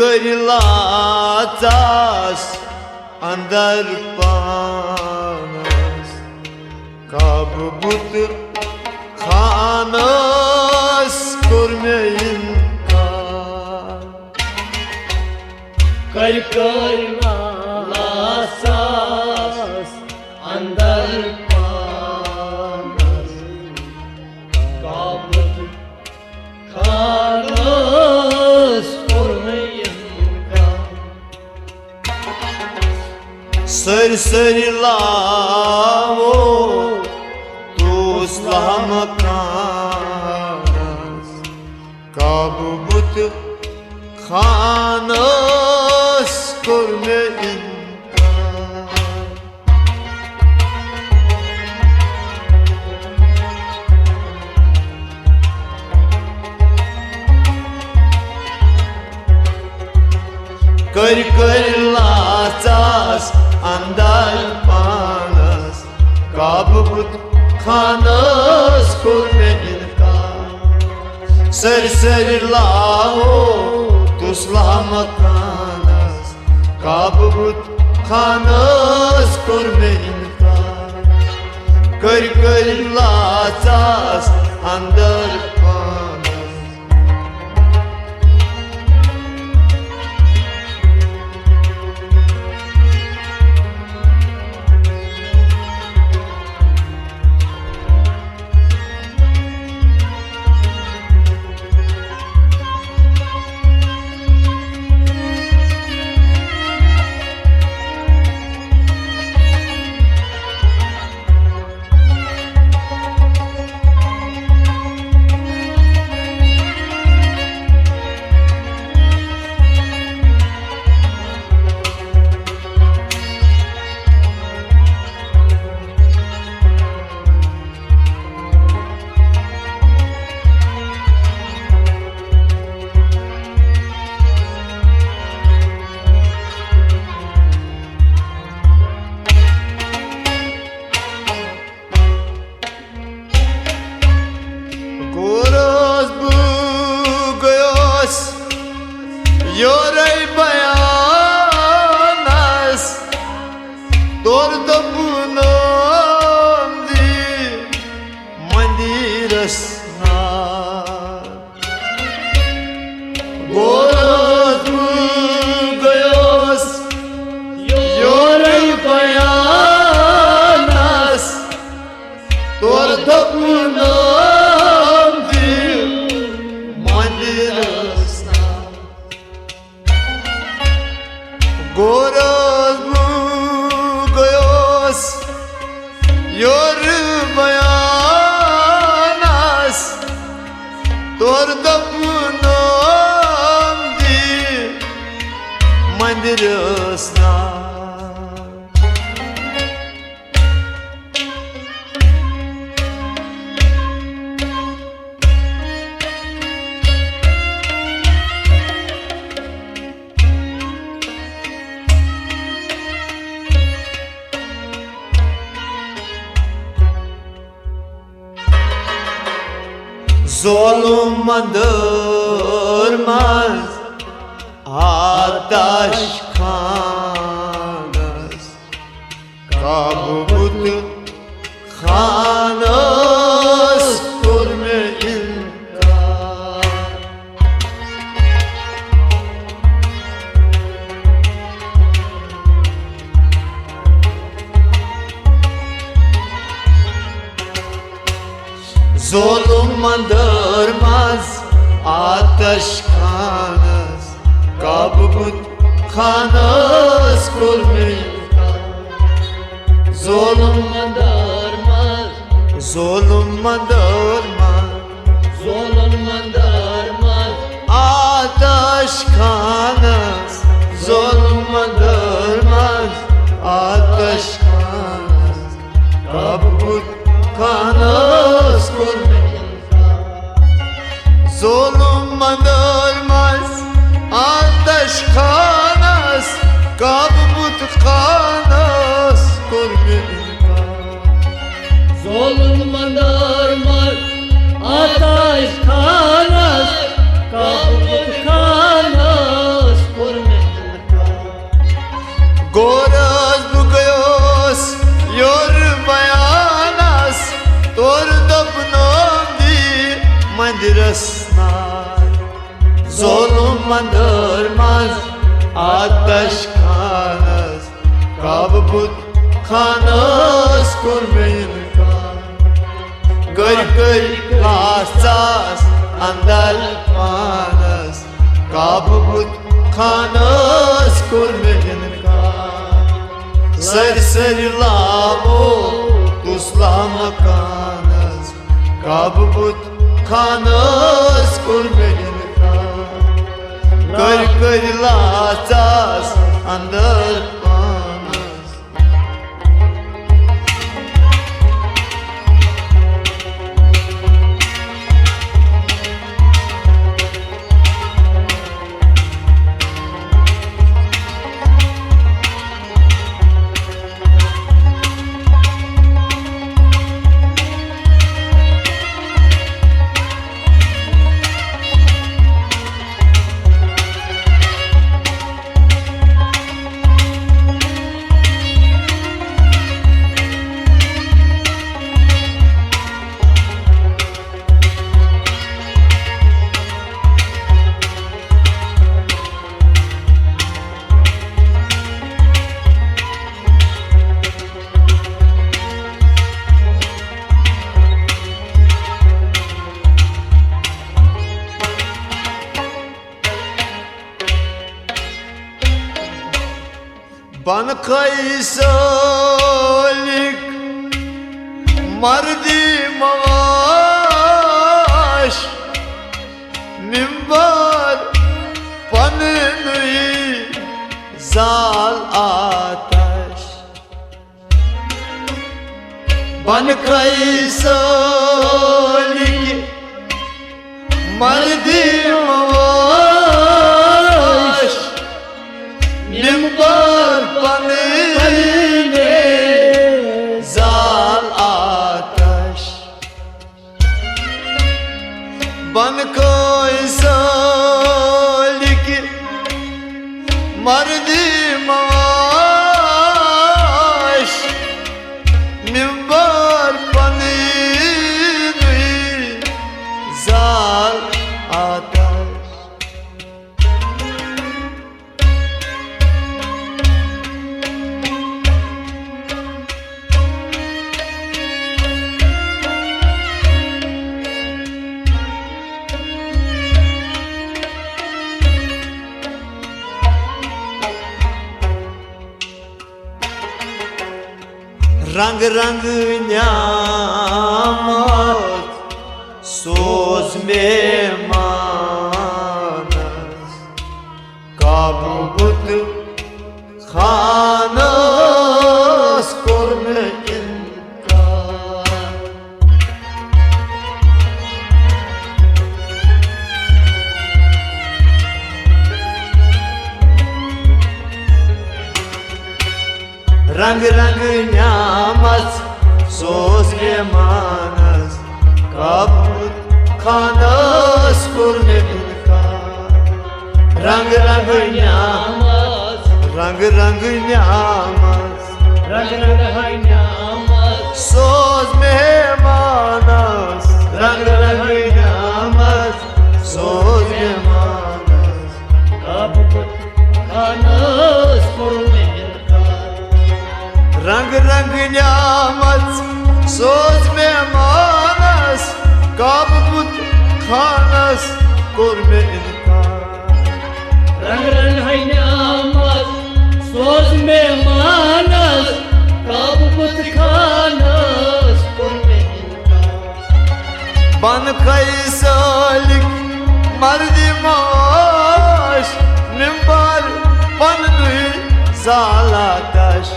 Kır latas andar panas kabut khanas kurmeyin ka Kır latas andar panas kabut khanas Sır lavo tuslama kanas kabut khanas kurmeyin Kır latas andal panas kabut khanas kurmeyin ka Sır lao tuslama kanas kabut khanas kurmeyin ka Kır latas andal panas Yorey bayanas Torda bunam di mandirasna Gorat bu gayos Yorey bayanas Torda bunam di mandirasna Goraz bu gayos yor bayanas torda punam di mandirasna Zulüm mandırmaz Ataş kanas Kabut kanas Kurmeyin Zulüm mandırmaz ateş kanız, kabut kanız kurmayın. Zulüm mandırmaz, zulüm mandırmaz, zulüm mandırmaz, ateş kanız, zulüm mandırmaz, ateş kanız, kabut kanız kurmayın. Zulüm mandırmaz, ateş kanız, kabut kanız kurmayın. zulüm mandırmaz, ateş kanas, kabut kanas, kurmeyin. Goraz bugayos yor bayanas tor dapnom di mandirasnar. Zulüm mandırmaz ateş kanız, kabut kanız kurmayın. Gır gır lasas andal manas, kabut kanız kurmayın. Sır sır lamu tuslama kanız, kabut kanız kurmayın. Gır gır lasas andal manas. Ban kaysolik mardi mavaş minbar panını zal ataş. Ban kaysolik mardi mavaş minbar panine zal ataş. Ban koysolik mardi mavaş minbar panine zal ataş. रंग रंग न्यामत सोज में मानस kabut Khans kurme inkar. रंग रंग न्यामत सोज में मानस kabut Khans kurme inkar. रंग रंग न्यामत रंग रंग न्यामत रंग रंग है न्यामत सोज में मानस रंग रंग न्यामत सोज में मानस kabut kanas, kurmeyin. रंग रंग न्यामत सोज में मानस खानस कोर में इनकार। रंग रंग है न्यामत सोज में मानस काब बुत खानस कोर में इनकार। बन कैसलिक मर्दी माश निम्बर बन दुई साला दश।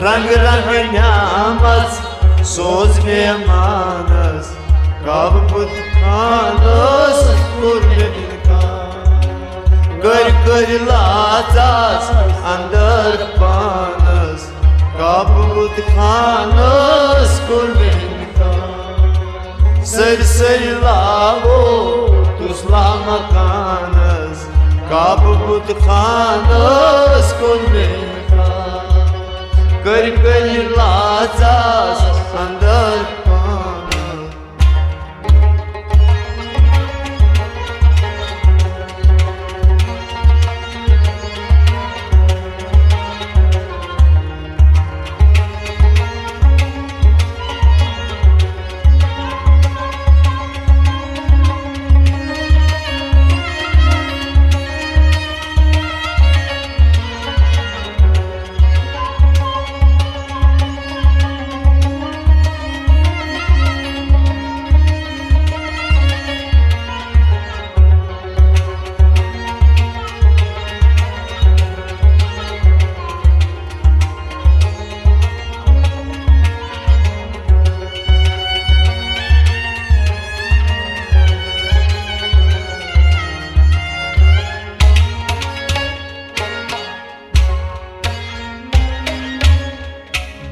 रंग रंग न्यामत सोज में मानस काब बुत खानस कोर में इनकार। कर कर लाचास अंदर पानस काब बुत खानस कोर में इनकार। सर सर लावो तुसला मकानस काब बुत खानस कोर में इनकार। कर कर लाचास अंदर पानस।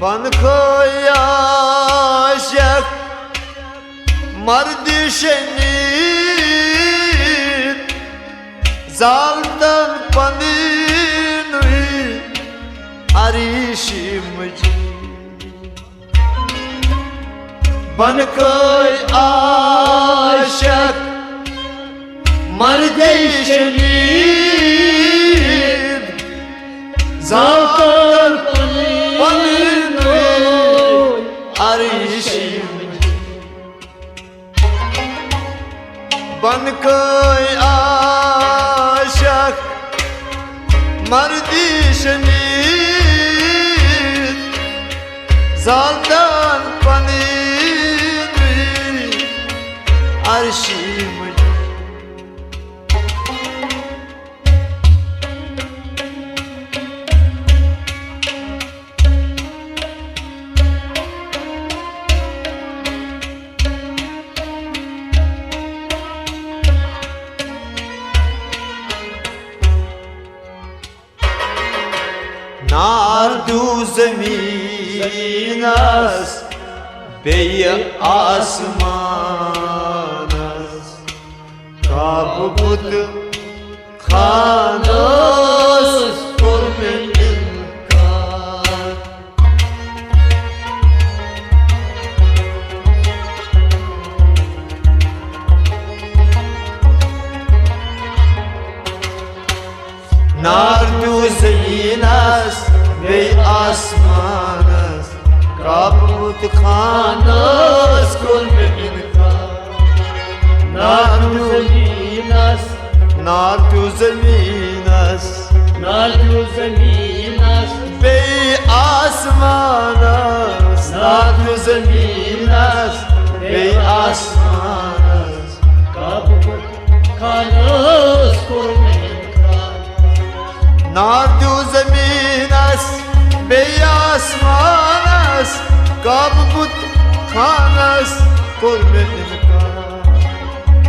बन खोया शक मर्द शनीद जालतन पंदीन अरीशी मुझी। बन खोया शक मर्द शनीद जालतन बन कोई आशक मर्दी शनीद जालदान पनीर अर्शी मुझे। नार्दू ज़मीनस बेय आसमानस काब बुत खानस कोर में इनकार। नार्दू ज़मीनस बे आसमानस काब बुत खानस कोर में इनकार। नार्दू ज़मीनस नार्दू ज़मीनस नार्दू ज़मीनस बे आसमानस नार्दू ज़मीनस बे आसमानस काब बुत खानस कोर में इनकार। नार्दू ज़मीनस बे आसमानस काब बुत खानस कोर में इनकार।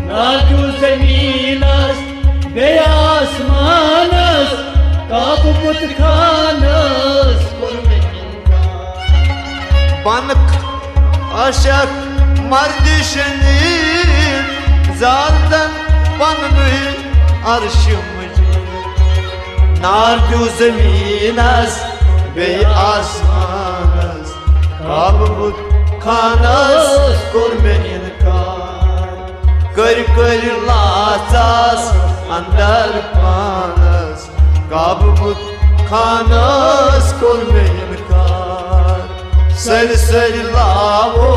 नार्दू ज़मीनस बे आसमानस काब बुत खानस कोर में इनकार। बन अशक मर्द शनीद जालदन पन अर्श मुझे। नार्दू ज़मीनस बे आसमानस काब बुत खानस कोर में इनकार। कर कर लाचास अंदर पानस काब बुत खानस कोर में इनकार। सर सर लावो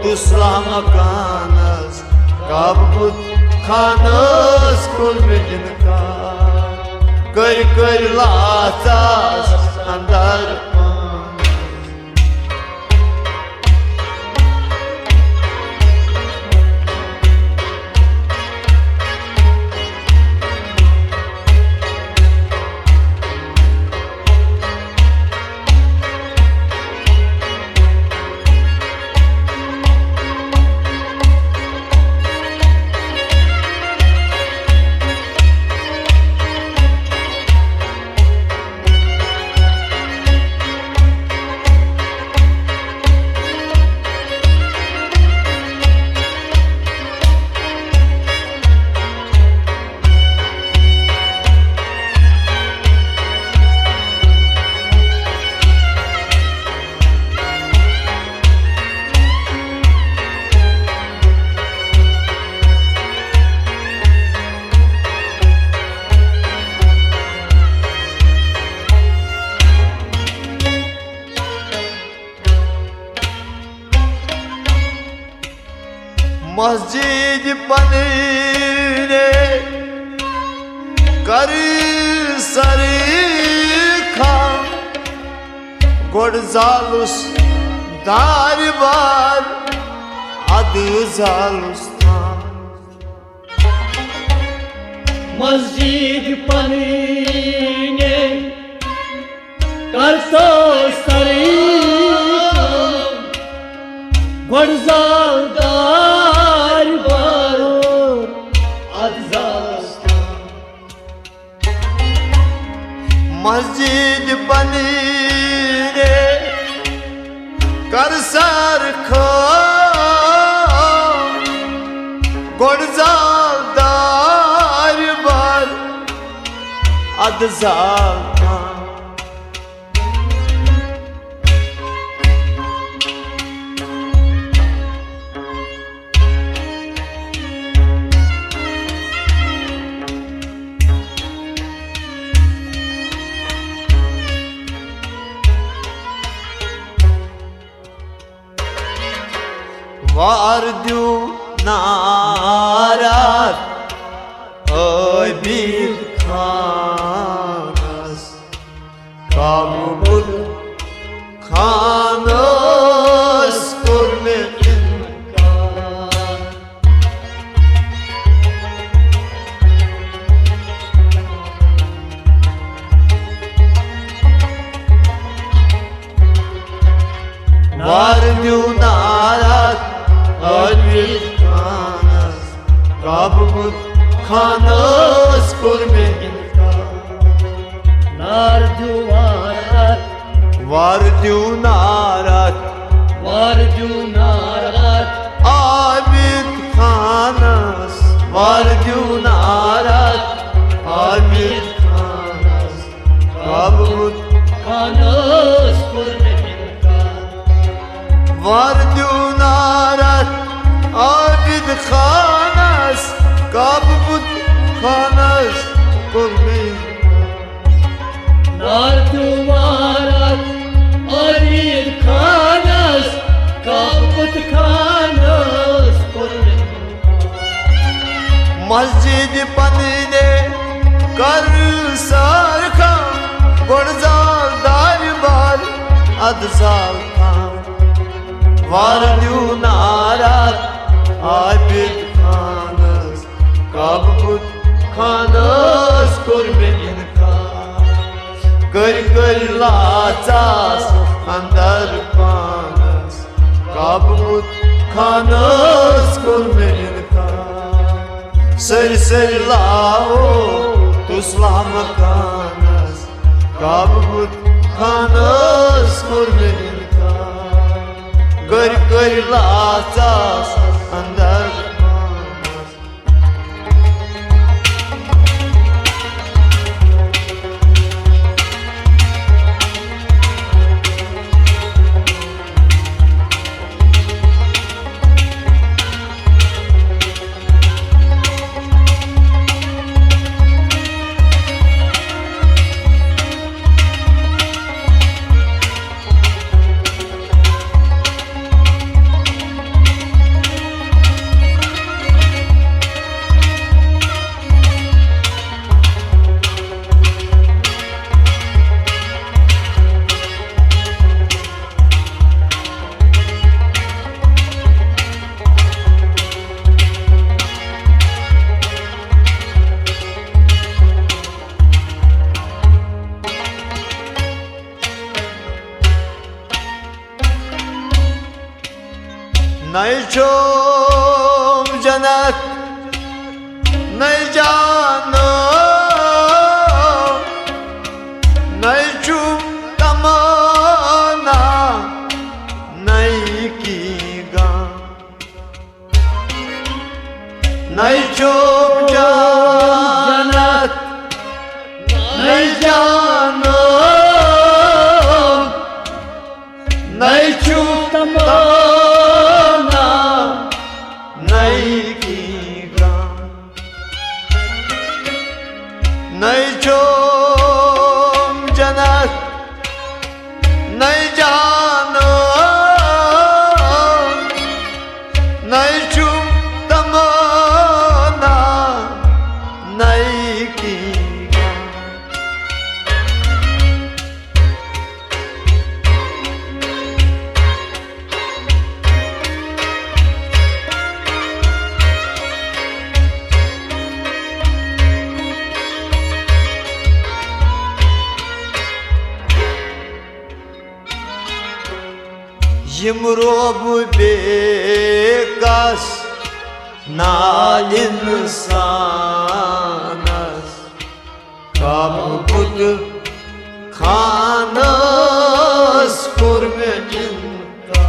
तुसला मकानस kabut khanas kurme inkar Kır latas andar Masjid panine karı sarı kan Godzalus darbar adı Zalustan Masjid panine karto sarikam Godzal darbar adzastan Masjid banine karsar kham Godzal darbar adzastan Vardu narat oy bir kanas kabul kanas kurme inkar Vardu narat Albir kanas kabut kanas kurme inkar nardu varat Vardu narat Abid kanas Vardu narat Abid kanas kabut kanas kurme inkar Vardu narat Abid khanas kabut khanas kurme nardu varat albir kanas kabut kanas kurme Masjid panine kar sarkam Godzal darbar adzal kam Vardu narat Abid khanas kabut khanas kurme inkar Kır latas andar panas kabut khanas kurme inkar Sır lao tuslam kanas kabut khanas kurme inkar Kır latas andar panas नहीं छोम जन्नत नहीं जानो नहीं चुम तमन्ना नहीं कीगा नहीं छोम जन्नत नहीं जानो नहीं चुम तमन्ना नहीं कीगा नहीं छोम जन्नत नहीं जानो नहीं चुम तमन्ना नहीं कीगा Yimrob bekas na insanas kabut khanas kurme inka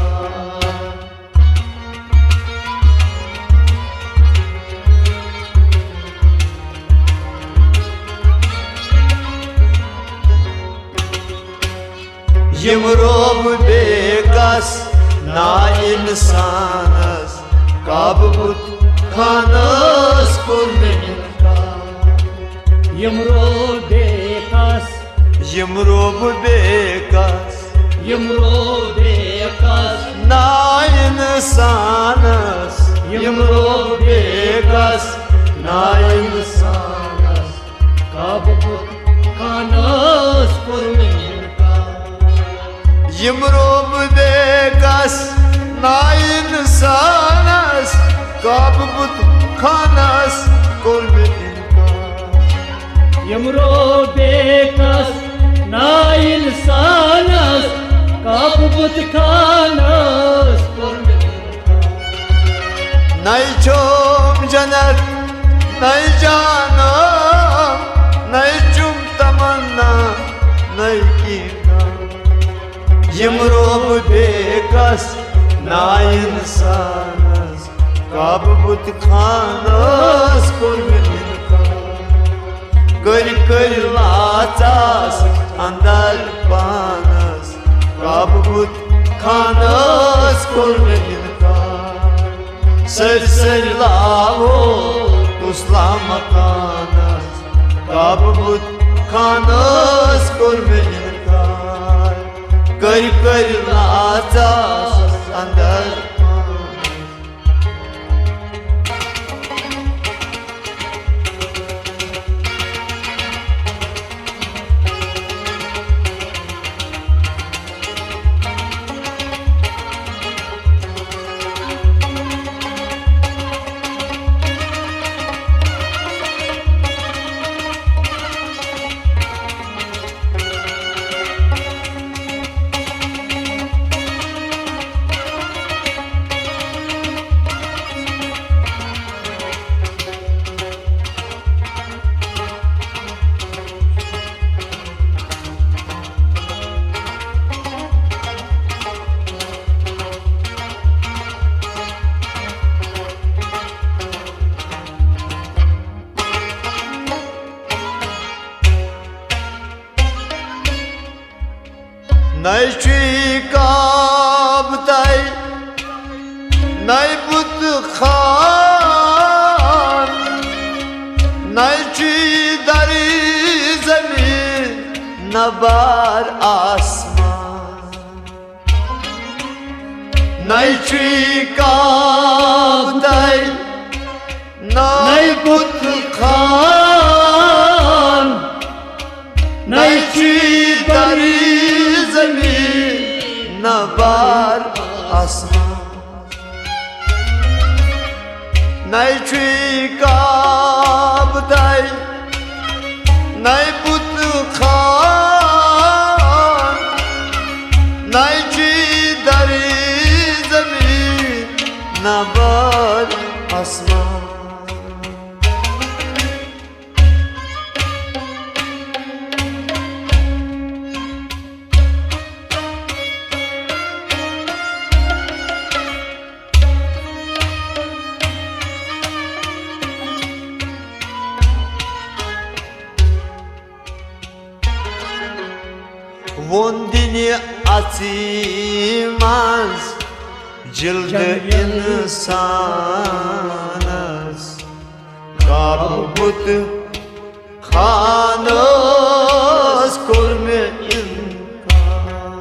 Yimrob bekas na insanas kabut khanas kurme inka Yimrob bekas Yimrob bekas na insanas Yimrob bekas na insanas kabut khanas kurmenka Yimrob bekas na insanas kabut khanas kurme inka Yimrob bekas na insanas kabut khanas kurmenka नहीं छोम जन्नत नहीं जानो नहीं चुम तमन्ना नहीं कीगा यमरोब बेकस ना इंसानस काबुत Khans कुर्बिनका कर लाचास अंदर पानस काबुत खानस कुर्बिनका सर सर लावो तुसला मकानस काबुत खानस कुर्बे इनकार कर लाचास अंदर नहीं काबताई नहीं बुत खान नहीं दरी जमीन न बार आसमान नहीं काबताई नहीं बुत खान नहीं दरी जमीन न बार आसमान नहीं काबताई नहीं बुत खान नहीं दरी जमीन nabar asman. Vondini atimaz cilde insanız kabut khanas kurme inkar.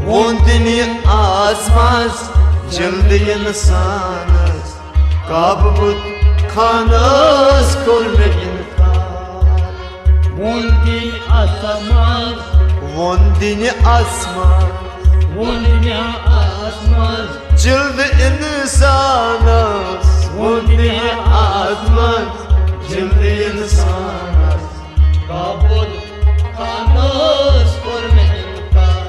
Vondini azmaz cilde insanız kabut khanas kurme inkar. Vondini asamaz, Vondini asmaz vondini asmaz, cilde insanız Vondini azmaz cilde insanız kabul kanos kurme inkar.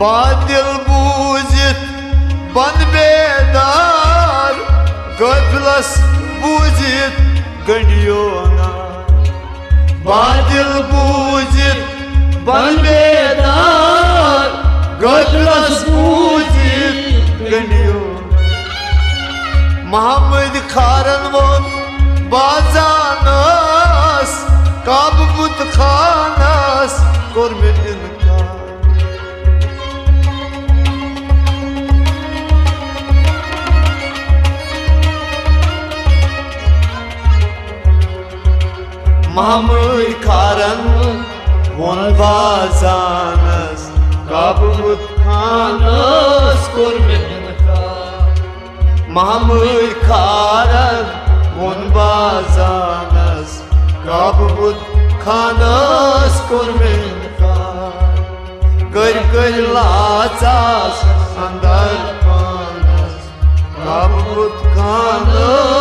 Badil buzit ban bedar Gaflas buzit ganyona Badil buzit ban bedar Gaflas buzit ganyona Muhammed Kharan von bazanas Kabut khanas kurme inkar. Mahmud Kharan von bazanas kabut khanas kurme inkar. Mahmud Kharan von bazanas kabut khanas kurme inkar. Kır laças andar panas kabut khanas